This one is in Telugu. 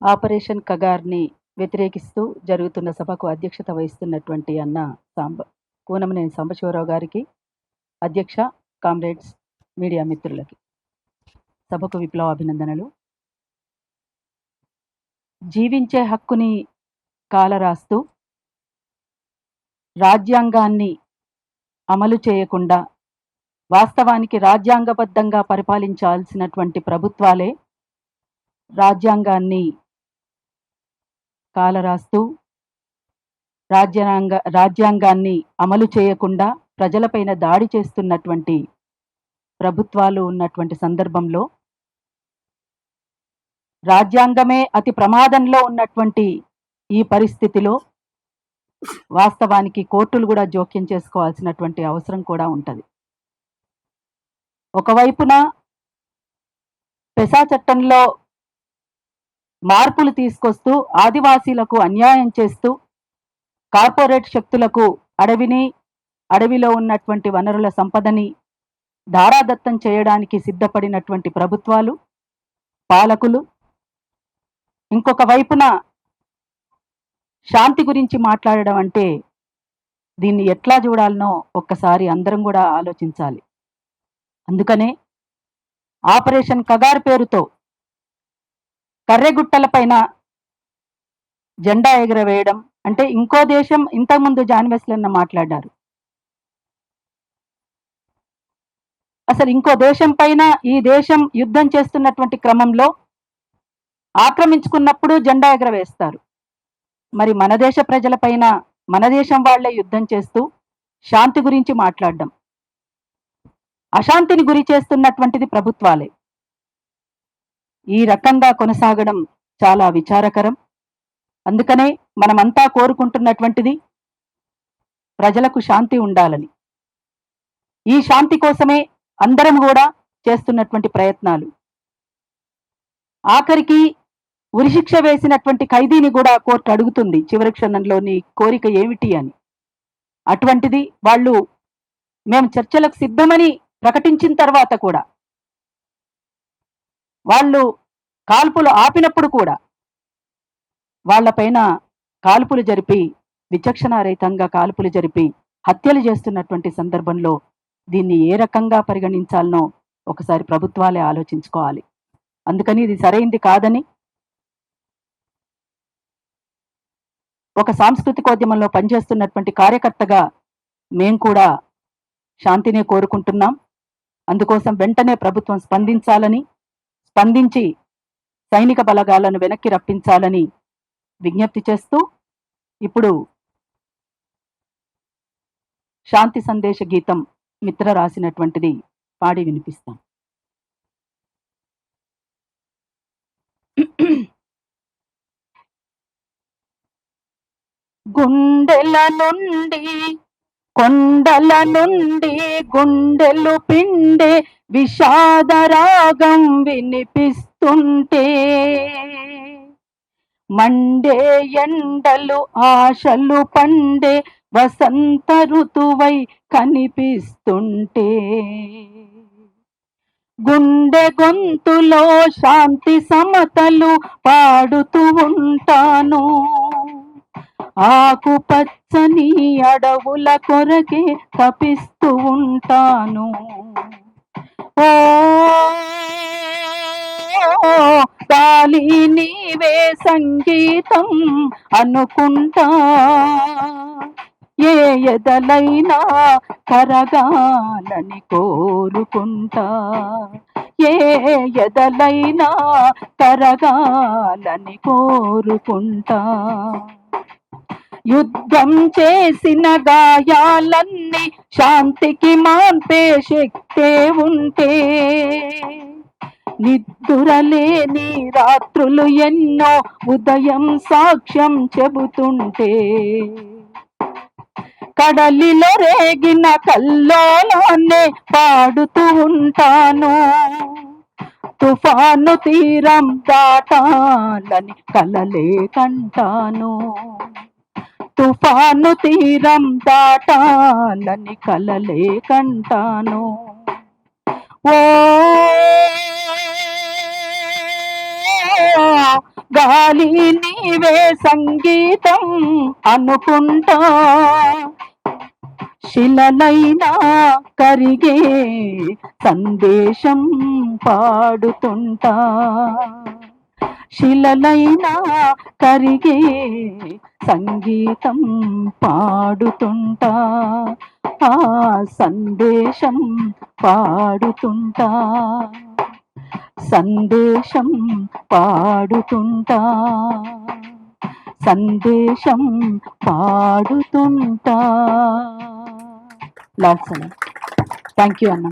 ఆపరేషన్ కగార్‌ని వ్యతిరేకిస్తూ జరుగుతున్న సభకు అధ్యక్షత వహిస్తున్నటువంటి అన్న కూనమనేని సాంబశివరావు గారికి, అధ్యక్ష, కామ్రేడ్స్, మీడియా మిత్రులకి సభకు విప్లవాభినందనలు. జీవించే హక్కుని కాలరాస్తూ రాజ్యాంగాన్ని అమలు చేయకుండా వాస్తవానికి రాజ్యాంగబద్ధంగా పరిపాలించాల్సినటువంటి ప్రభుత్వాలే రాజ్యాంగాన్ని కాలరాస్తూ రాజ్యాంగాన్ని అమలు చేయకుండా ప్రజలపైన దాడి చేస్తున్నటువంటి ప్రభుత్వాలు ఉన్నటువంటి సందర్భంలో రాజ్యాంగమే అతి ప్రమాదంలో ఉన్నటువంటి ఈ పరిస్థితిలో వాస్తవానికి కోర్టులు కూడా జోక్యం చేసుకోవాల్సినటువంటి అవసరం కూడా ఉంటుంది. ఒకవైపున పెసా చట్టంలో మార్పులు తీసుకొస్తూ ఆదివాసీలకు అన్యాయం చేస్తూ కార్పొరేట్ శక్తులకు అడవిలో ఉన్నటువంటి వనరుల సంపదని ధారాదత్తం చేయడానికి సిద్ధపడినటువంటి ప్రభుత్వాలు, పాలకులు, ఇంకొక వైపున శాంతి గురించి మాట్లాడడం అంటే దీన్ని ఎట్లా చూడాలనో ఒక్కసారి అందరం కూడా ఆలోచించాలి. అందుకనే ఆపరేషన్ కగార్ పేరుతో కర్రెగుట్టలపైన జెండా ఎగరవేయడం అంటే ఇంకో దేశం, ఇంతకుముందు జాన్ వెస్లెన్న మాట్లాడారు, అసలు ఇంకో దేశం పైన ఈ దేశం యుద్ధం చేస్తున్నటువంటి క్రమంలో ఆక్రమించుకున్నప్పుడు జెండా ఎగరవేస్తారు. మరి మన దేశ ప్రజలపైన మన దేశం వాళ్లే యుద్ధం చేస్తూ శాంతి గురించి మాట్లాడడం, అశాంతిని గురి చేస్తున్నటువంటిది ప్రభుత్వాలే. ఈ రకంగా కొనసాగడం చాలా విచారకరం. అందుకనే మనమంతా కోరుకుంటున్నటువంటిది ప్రజలకు శాంతి ఉండాలని. ఈ శాంతి కోసమే అందరం కూడా చేస్తున్నటువంటి ప్రయత్నాలు. ఆఖరికి ఉరిశిక్ష వేసినటువంటి ఖైదీని కూడా కోర్టు అడుగుతుంది చివరి క్షణంలో నీ కోరిక ఏమిటి అని. అటువంటిది వాళ్ళు మేము చర్చలకు సిద్ధమని ప్రకటించిన తర్వాత కూడా, వాళ్ళు కాల్పులు ఆపినప్పుడు కూడా వాళ్లపైన కాల్పులు జరిపి, విచక్షణారహితంగా కాల్పులు జరిపి హత్యలు చేస్తున్నటువంటి సందర్భంలో దీన్ని ఏ రకంగా పరిగణించాలనో ఒకసారి ప్రభుత్వాలే ఆలోచించుకోవాలి. అందుకని ఇది సరైంది కాదని ఒక సాంస్కృతికోద్యమంలో పనిచేస్తున్నటువంటి కార్యకర్తగా మేము కూడా శాంతినే కోరుకుంటున్నాం. అందుకోసం వెంటనే ప్రభుత్వం స్పందించి సైనిక బలగాలను వెనక్కి రప్పించాలని విజ్ఞప్తి చేస్తూ ఇప్పుడు శాంతి సందేశ గీతం మిత్ర రాసినటువంటిది పాడి వినిపిస్తాం. గుండెల నుండి కొండల నుండి గుండెలు పిండే విషాదరాగం వినిపిస్తుంటే, మండే ఎండలు ఆశలు పండే వసంత ఋతువై కనిపిస్తుంటే, గుండె గొంతులో శాంతి సమతలు పాడుతూ ఉంటాను. ఆకుపచ్చని అడవుల కొరకే తపిస్తూ ఉంటాను. ఓ గాలి నీవే సంగీతం అనుకుంటా, ఏ ఎదలైనా కరగాలని కోరుకుంటా, ఏ ఎదలైనా కరగాలని కోరుకుంటా. యుద్ధం చేసిన గాయాలన్నీ శాంతికి మాన్పే శక్తే ఉంటే, నిద్దురలేని రాత్రులు ఎన్నో ఉదయం సాక్ష్యం చెబుతుంటే, కడలిలో రేగిన కల్లోలాన్నే పాడుతూ ఉంటాను. తుఫాను తీరం దాటాలని కలలే కంటాను. తుఫాను తీరం దాటాలని కలలే కంటాను. ఓ గాలి నీవే సంగీతం అనుకుంటా, శిలలైనా కరిగే సందేశం పాడుతుంటా, శిలలైనా కరిగే సంగీతం పాడుతుంటా, ఆ సందేశం పాడుతుంటా, సందేశం పాడుతుంటా, సందేశం పాడుతుంటా. లాస్ట్ థ్యాంక్ యూ అన్న.